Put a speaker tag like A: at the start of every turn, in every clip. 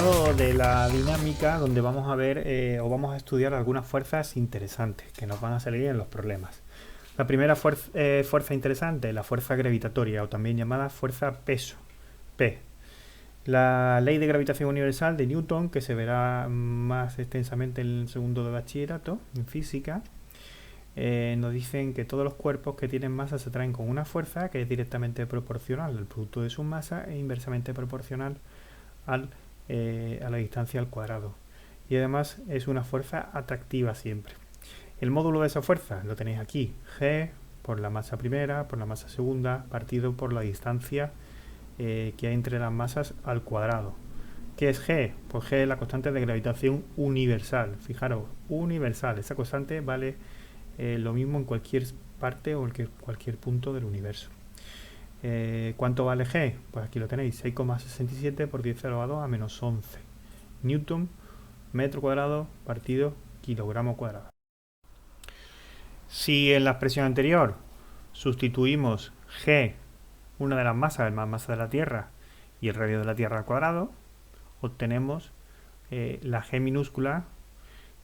A: lado de la dinámica donde vamos a ver o vamos a estudiar algunas fuerzas interesantes que nos van a salir en los problemas. La primera fuerza interesante, la fuerza gravitatoria o también llamada fuerza peso, P. La ley de gravitación universal de Newton, que se verá más extensamente en el segundo de bachillerato, en física, nos dicen que todos los cuerpos que tienen masa se atraen con una fuerza que es directamente proporcional al producto de su masa e inversamente proporcional a la distancia al cuadrado. Y además es una fuerza atractiva siempre. El módulo de esa fuerza lo tenéis aquí, G por la masa primera, por la masa segunda, partido por la distancia que hay entre las masas al cuadrado. ¿Qué es G? Pues G es la constante de gravitación universal. Fijaros, universal. Esa constante vale lo mismo en cualquier parte o en cualquier punto del universo. ¿Cuánto vale G? Pues aquí lo tenéis, 6,67 por 10 elevado a menos 11 Newton metro cuadrado partido kilogramo cuadrado. Si en la expresión anterior sustituimos G, una de las masas, más masa de la Tierra, y el radio de la Tierra al cuadrado, obtenemos la G minúscula,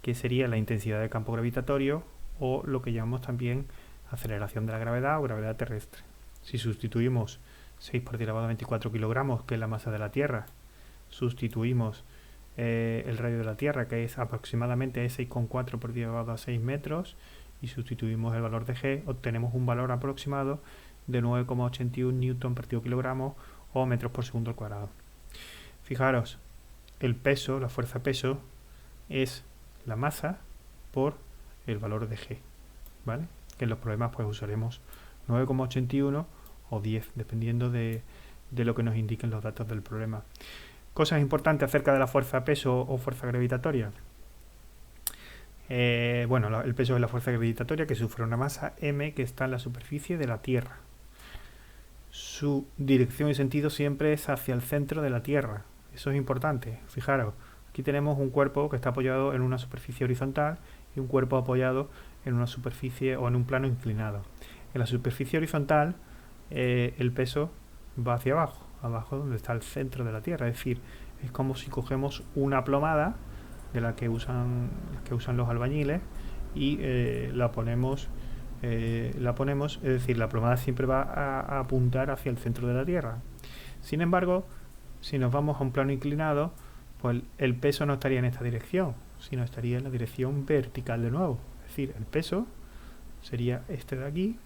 A: que sería la intensidad del campo gravitatorio, o lo que llamamos también aceleración de la gravedad o gravedad terrestre. Si sustituimos 6 por 10 elevado a 24 kilogramos, que es la masa de la Tierra, sustituimos el radio de la Tierra, que es aproximadamente 6,4 por 10 elevado a 6 metros, y sustituimos el valor de G, obtenemos un valor aproximado de 9,81 newton partido kilogramo o metros por segundo al cuadrado. Fijaros, el peso, la fuerza peso, es la masa por el valor de G, ¿vale? Que en los problemas pues usaremos 9,81 o 10, dependiendo de lo que nos indiquen los datos del problema. Cosas importantes acerca de la fuerza peso o fuerza gravitatoria. Bueno, el peso es la fuerza gravitatoria que sufre una masa m que está en la superficie de la Tierra. Su dirección y sentido siempre es hacia el centro de la Tierra. Eso es importante. Fijaros, aquí tenemos un cuerpo que está apoyado en una superficie horizontal y un cuerpo apoyado en una superficie o en un plano inclinado. En la superficie horizontal el peso va hacia abajo, abajo donde está el centro de la Tierra. Es decir, es como si cogemos una plomada de la que usan los albañiles y la ponemos, es decir, la plomada siempre va a apuntar hacia el centro de la Tierra. Sin embargo, si nos vamos a un plano inclinado, pues el peso no estaría en esta dirección, sino estaría en la dirección vertical de nuevo. Es decir, el peso sería este de aquí,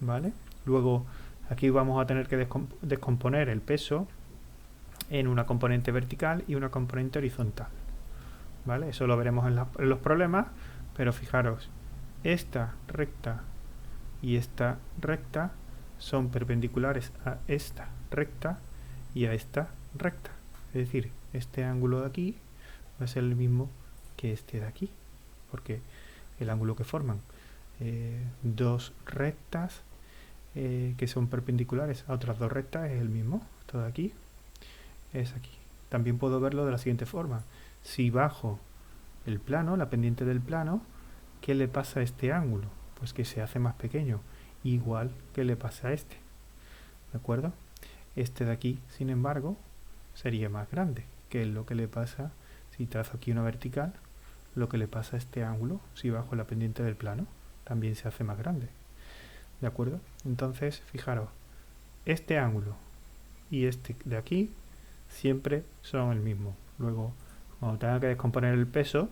A: ¿vale? Luego aquí vamos a tener que descomponer el peso en una componente vertical y una componente horizontal, ¿vale? Eso lo veremos en los problemas, pero fijaros, esta recta y esta recta son perpendiculares a esta recta y a esta recta. Es decir, este ángulo de aquí va a ser el mismo que este de aquí, porque el ángulo que forman dos rectas que son perpendiculares a otras dos rectas es el mismo. Esto de aquí es aquí. También puedo verlo de la siguiente forma. Si bajo el plano, la pendiente del plano, ¿qué le pasa a este ángulo? Pues que se hace más pequeño, igual que le pasa a este. ¿De acuerdo? Este de aquí, sin embargo, sería más grande, que es lo que le pasa, si trazo aquí una vertical, lo que le pasa a este ángulo, si bajo la pendiente del plano, también se hace más grande. ¿De acuerdo? Entonces, fijaros, este ángulo y este de aquí siempre son el mismo. Luego, cuando tenga que descomponer el peso,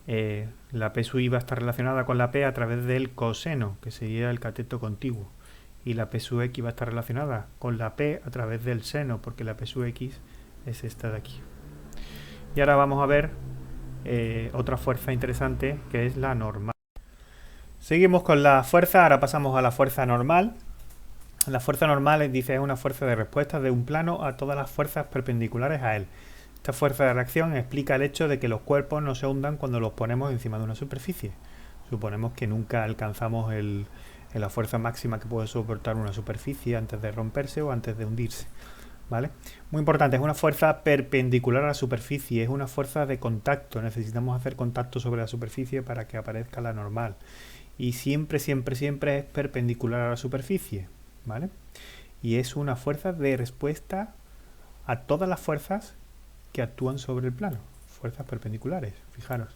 A: la P sub I va a estar relacionada con la P a través del coseno, que sería el cateto contiguo. Y la P sub X va a estar relacionada con la P a través del seno, porque la P sub X es esta de aquí. Y ahora vamos a ver otra fuerza interesante, que es la normal. Seguimos con la fuerza, ahora pasamos a la fuerza normal. La fuerza normal, dice, es una fuerza de respuesta de un plano a todas las fuerzas perpendiculares a él. Esta fuerza de reacción explica el hecho de que los cuerpos no se hundan cuando los ponemos encima de una superficie. Suponemos que nunca alcanzamos la fuerza máxima que puede soportar una superficie antes de romperse o antes de hundirse, ¿vale? Muy importante, es una fuerza perpendicular a la superficie, es una fuerza de contacto. Necesitamos hacer contacto sobre la superficie para que aparezca la normal. Y siempre, siempre, siempre es perpendicular a la superficie, ¿vale? Y es una fuerza de respuesta a todas las fuerzas que actúan sobre el plano, fuerzas perpendiculares. Fijaros,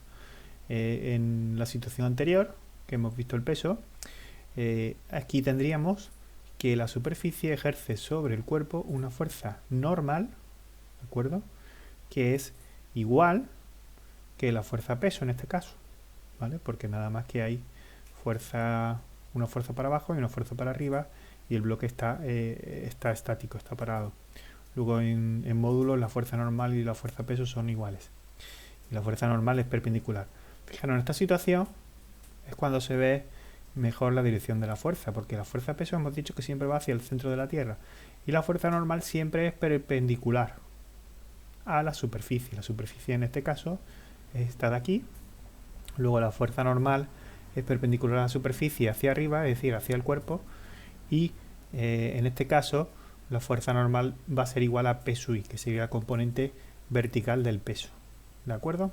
A: en la situación anterior, que hemos visto el peso, aquí tendríamos que la superficie ejerce sobre el cuerpo una fuerza normal, ¿de acuerdo?, que es igual que la fuerza peso en este caso, ¿vale? Porque nada más que hay una fuerza para abajo y una fuerza para arriba, y el bloque está estático, está parado. Luego en módulos la fuerza normal y la fuerza peso son iguales. Y la fuerza normal es perpendicular. Fijaros, en esta situación es cuando se ve mejor la dirección de la fuerza, porque la fuerza peso hemos dicho que siempre va hacia el centro de la Tierra, y la fuerza normal siempre es perpendicular a la superficie. La superficie en este caso es esta de aquí. Luego la fuerza normal es perpendicular a la superficie hacia arriba, es decir, hacia el cuerpo, y en este caso la fuerza normal va a ser igual a P sub I, que sería la componente vertical del peso. ¿De acuerdo?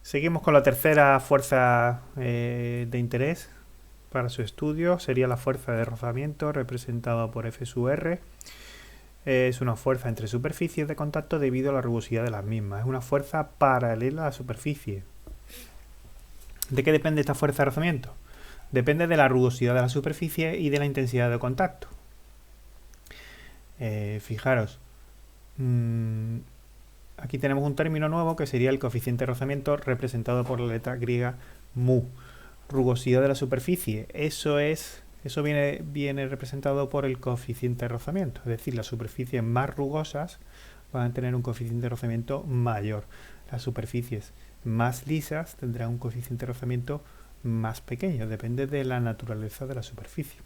A: Seguimos con la tercera fuerza de interés para su estudio. Sería la fuerza de rozamiento, representada por F sub R. Es una fuerza entre superficies de contacto debido a la rugosidad de las mismas. Es una fuerza paralela a la superficie. ¿De qué depende esta fuerza de rozamiento? Depende de la rugosidad de la superficie y de la intensidad de contacto. Fijaros, aquí tenemos un término nuevo que sería el coeficiente de rozamiento, representado por la letra griega mu. Rugosidad de la superficie, eso viene representado por el coeficiente de rozamiento, es decir, las superficies más rugosas van a tener un coeficiente de rozamiento mayor. Las superficies más lisas tendrán un coeficiente de rozamiento más pequeño, depende de la naturaleza de la superficie.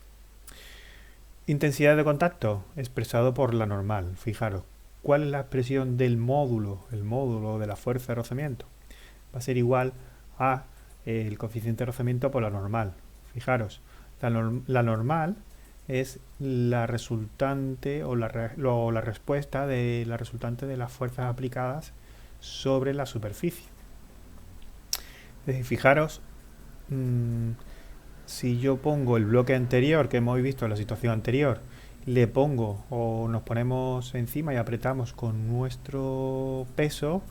A: Intensidad de contacto, expresado por la normal. Fijaros, ¿cuál es la expresión del módulo? El módulo de la fuerza de rozamiento va a ser igual a el coeficiente de rozamiento por la normal. Fijaros, la normal es la resultante o la respuesta de la resultante de las fuerzas aplicadas sobre la superficie. Es decir, fijaros, si yo pongo el bloque anterior que hemos visto en la situación anterior, le pongo o nos ponemos encima y apretamos con nuestro peso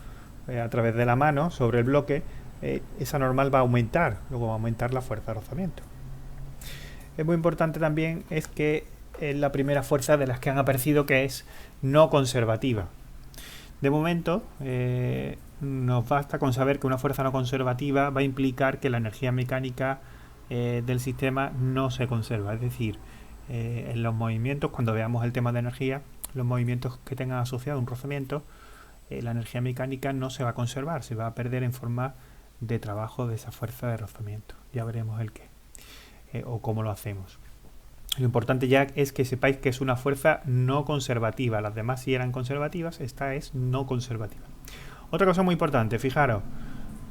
A: a través de la mano sobre el bloque, esa normal va a aumentar, luego va a aumentar la fuerza de rozamiento. Es muy importante también es que es la primera fuerza de las que han aparecido que es no conservativa. De momento nos basta con saber que una fuerza no conservativa va a implicar que la energía mecánica del sistema no se conserva, es decir, en los movimientos, cuando veamos el tema de energía, los movimientos que tengan asociado un rozamiento, la energía mecánica no se va a conservar, se va a perder en forma de trabajo de esa fuerza de rozamiento. Ya veremos el qué o cómo lo hacemos. Lo importante ya es que sepáis que es una fuerza no conservativa. Las demás sí eran conservativas, esta es no conservativa. Otra cosa muy importante, fijaros,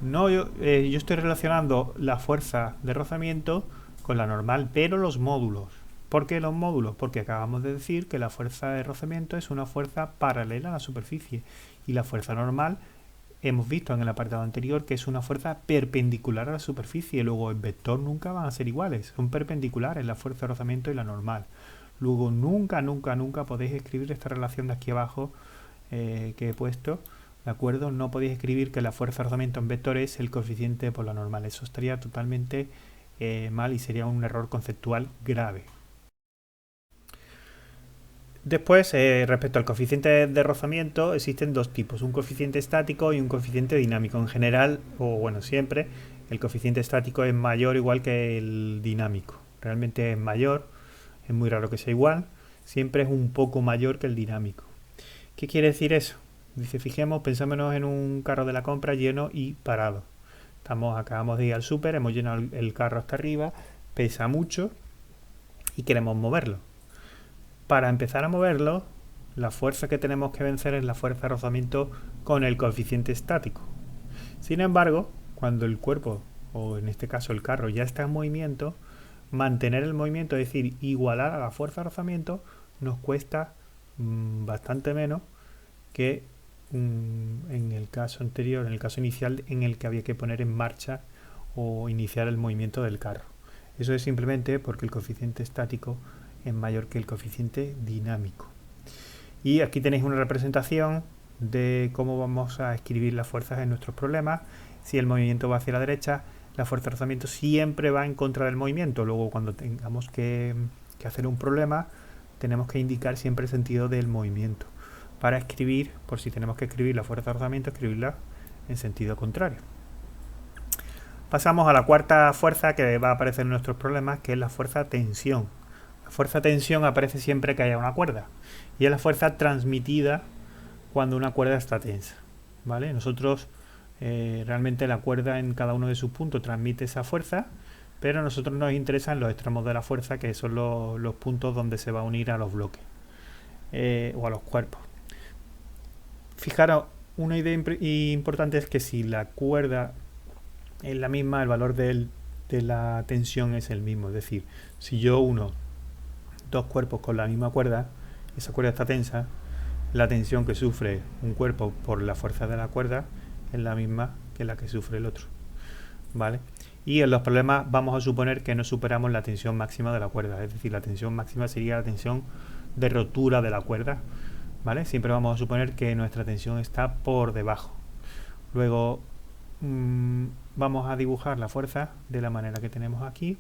A: yo estoy relacionando la fuerza de rozamiento con la normal, pero los módulos. ¿Por qué los módulos? Porque acabamos de decir que la fuerza de rozamiento es una fuerza paralela a la superficie y la fuerza normal hemos visto en el apartado anterior que es una fuerza perpendicular a la superficie. Luego el vector nunca van a ser iguales, son perpendiculares la fuerza de rozamiento y la normal. Luego nunca podéis escribir esta relación de aquí abajo que he puesto, ¿de acuerdo? No podéis escribir que la fuerza de rozamiento en vector es el coeficiente por la normal. Eso estaría totalmente mal y sería un error conceptual grave. Después, respecto al coeficiente de rozamiento, existen dos tipos, un coeficiente estático y un coeficiente dinámico. En general, o bueno, siempre, el coeficiente estático es mayor o igual que el dinámico. Realmente es mayor, es muy raro que sea igual, siempre es un poco mayor que el dinámico. ¿Qué quiere decir eso? Dice, pensémonos en un carro de la compra lleno y parado. Acabamos de ir al súper, hemos llenado el carro hasta arriba, pesa mucho y queremos moverlo. Para empezar a moverlo, la fuerza que tenemos que vencer es la fuerza de rozamiento con el coeficiente estático. Sin embargo, cuando el cuerpo, o en este caso el carro, ya está en movimiento, mantener el movimiento, es decir, igualar a la fuerza de rozamiento, nos cuesta bastante menos que en el caso anterior, en el caso inicial, en el que había que poner en marcha o iniciar el movimiento del carro. Eso es simplemente porque el coeficiente estático es mayor que el coeficiente dinámico. Y aquí tenéis una representación de cómo vamos a escribir las fuerzas en nuestros problemas. Si el movimiento va hacia la derecha, la fuerza de rozamiento siempre va en contra del movimiento. Luego, cuando tengamos que hacer un problema, tenemos que indicar siempre el sentido del movimiento para escribir, por si tenemos que escribir la fuerza de rozamiento, escribirla en sentido contrario. Pasamos a la cuarta fuerza que va a aparecer en nuestros problemas, que es la fuerza tensión. La fuerza tensión aparece siempre que haya una cuerda y es la fuerza transmitida cuando una cuerda está tensa, ¿vale? Nosotros realmente la cuerda en cada uno de sus puntos transmite esa fuerza, pero a nosotros nos interesan los extremos de la fuerza, que son los puntos donde se va a unir a los bloques o a los cuerpos. Fijaros, una idea importante es que si la cuerda es la misma, el valor de la tensión es el mismo. Es decir, si yo uno dos cuerpos con la misma cuerda, esa cuerda está tensa, la tensión que sufre un cuerpo por la fuerza de la cuerda es la misma que la que sufre el otro, ¿vale? Y en los problemas vamos a suponer que no superamos la tensión máxima de la cuerda, es decir, la tensión máxima sería la tensión de rotura de la cuerda, ¿vale? Siempre vamos a suponer que nuestra tensión está por debajo. Luego vamos a dibujar la fuerza de la manera que tenemos aquí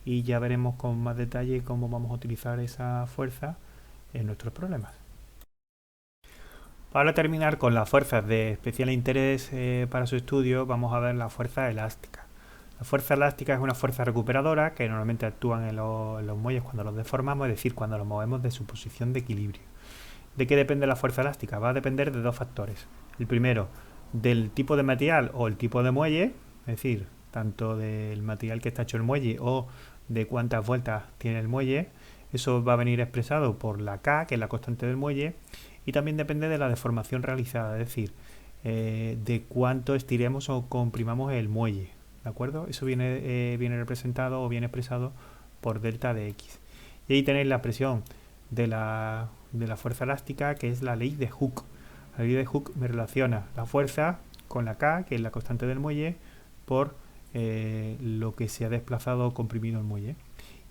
A: y ya veremos con más detalle cómo vamos a utilizar esa fuerza en nuestros problemas. Para terminar con las fuerzas de especial interés para su estudio, vamos a ver la fuerza elástica. La fuerza elástica es una fuerza recuperadora que normalmente actúan en los muelles cuando los deformamos, es decir, cuando los movemos de su posición de equilibrio. ¿De qué depende la fuerza elástica? Va a depender de dos factores. El primero, del tipo de material o el tipo de muelle, es decir, tanto del material que está hecho el muelle o de cuántas vueltas tiene el muelle. Eso va a venir expresado por la K, que es la constante del muelle, y también depende de la deformación realizada, es decir, de cuánto estiremos o comprimamos el muelle, ¿de acuerdo? Eso viene representado o viene expresado por delta de X. Y ahí tenéis la expresión de la fuerza elástica, que es la ley de Hooke. La ley de Hooke me relaciona la fuerza con la K, que es la constante del muelle, por lo que se ha desplazado o comprimido el muelle.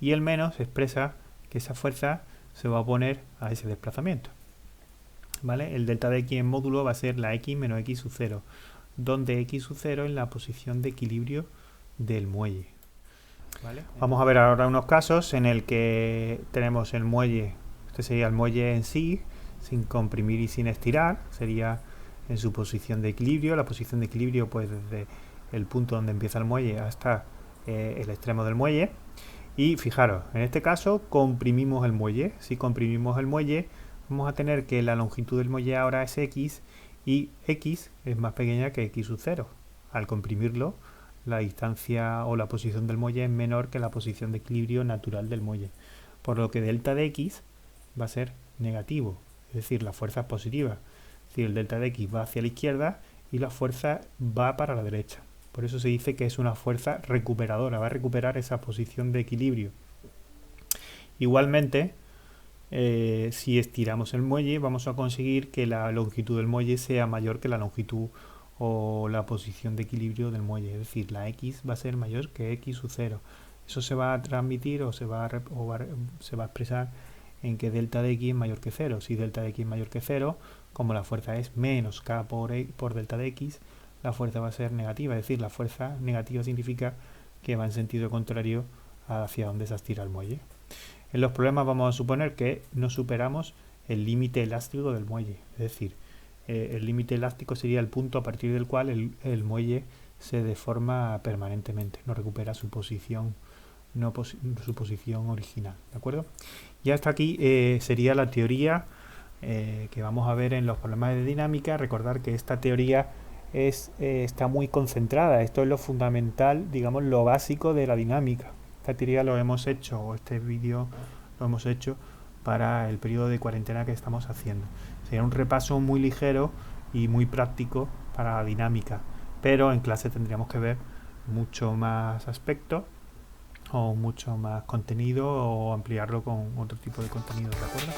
A: Y el menos expresa que esa fuerza se va a oponer a ese desplazamiento, ¿vale? El delta de X en módulo va a ser la X menos X sub 0, donde X sub 0 es la posición de equilibrio del muelle, ¿vale? Vamos a ver ahora unos casos en el que tenemos el muelle, este sería el muelle en sí, sin comprimir y sin estirar, sería en su posición de equilibrio. La posición de equilibrio, pues desde el punto donde empieza el muelle hasta el extremo del muelle. Y fijaros, en este caso comprimimos el muelle. Si comprimimos el muelle, vamos a tener que la longitud del muelle ahora es X y X es más pequeña que X sub 0. Al comprimirlo, la distancia o la posición del muelle es menor que la posición de equilibrio natural del muelle, por lo que delta de X va a ser negativo, es decir, la fuerza es positiva. Es decir, el delta de X va hacia la izquierda y la fuerza va para la derecha. Por eso se dice que es una fuerza recuperadora, va a recuperar esa posición de equilibrio. Igualmente, si estiramos el muelle, vamos a conseguir que la longitud del muelle sea mayor que la longitud o la posición de equilibrio del muelle. Es decir, la X va a ser mayor que X sub 0. Eso se va a transmitir o se va a expresar en que delta de X es mayor que 0. Si delta de X es mayor que 0, como la fuerza es menos K por delta de X, la fuerza va a ser negativa, es decir, la fuerza negativa significa que va en sentido contrario hacia donde se estira el muelle. En los problemas vamos a suponer que no superamos el límite elástico del muelle, es decir, el límite elástico sería el punto a partir del cual el muelle se deforma permanentemente, no recupera su posición, su posición original, ¿de acuerdo? Y hasta aquí sería la teoría que vamos a ver en los problemas de dinámica. Recordar que esta teoría está muy concentrada. Esto es lo fundamental, digamos, lo básico de la dinámica. Esta teoría lo hemos hecho, o este vídeo lo hemos hecho para el periodo de cuarentena que estamos haciendo. Sería un repaso muy ligero y muy práctico para la dinámica, pero en clase tendríamos que ver mucho más aspectos o mucho más contenido o ampliarlo con otro tipo de contenido, ¿de acuerdo?